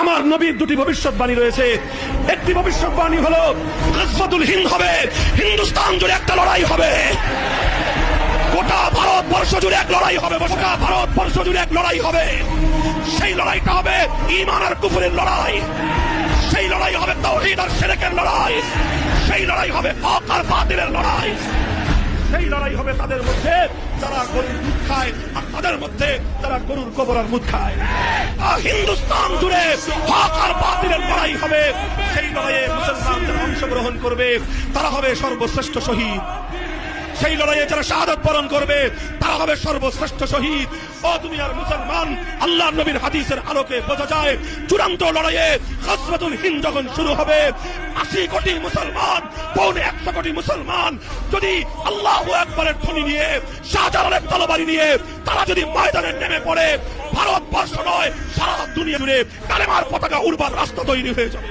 আমার নবীর দুটি ভবিষ্যৎবাণী রয়েছে। একটি ভবিষ্যৎবাণী হলো গজওয়াতুল হিন্দ হবে, হিন্দুস্তান জুড়ে একটা লড়াই হবে, গোটা ভারতবর্ষ জুড়ে এক লড়াই হবে, গোটা ভারতবর্ষ জুড়ে এক লড়াই হবে। সেই লড়াইটা হবে ঈমান আর কুফরের লড়াই, সেই লড়াই হবে তাওহীদ আর শিরকের লড়াই, সেই লড়াই হবে হক আর বাতিলের লড়াই, সেই লড়াই হবে তাদের মধ্যে যারা গরুর দুধ খায় আর তাদের মধ্যে যারা গরুর গোবর আর মুদ খায়। হিন্দুস্তান জুড়ে হক আর বাতিলের লড়াই হবে। সেই লড়াইয়ে মুসলমান যারা অংশগ্রহণ করবে তারা হবে সর্বশ্রেষ্ঠ শহীদ। সেই লড়াইয়ে যারা শাহাদাত বরণ করবে তারা হবে সর্বশ্রেষ্ঠ শহীদ। ও দুনিয়ার মুসলমান, আল্লাহর নবীর হাদিসের আলোকে বোঝা যায় চূড়ান্ত লড়াইয়ে গজওয়াতুল হিন্দ যখন শুরু হবে, 80 কোটি মুসলমান, পৌনে 100 কোটি মুসলমান যদি আল্লাহু আকবারের ধ্বনি নিয়ে, শাহজালালের তরবারি নিয়ে তারা যদি ময়দানে নেমে পড়ে, ভারতবর্ষ নয় সারা দুনিয়া জুড়ে কালেমার পতাকা উড়বার রাস্তা তৈরি হয়ে যাবে।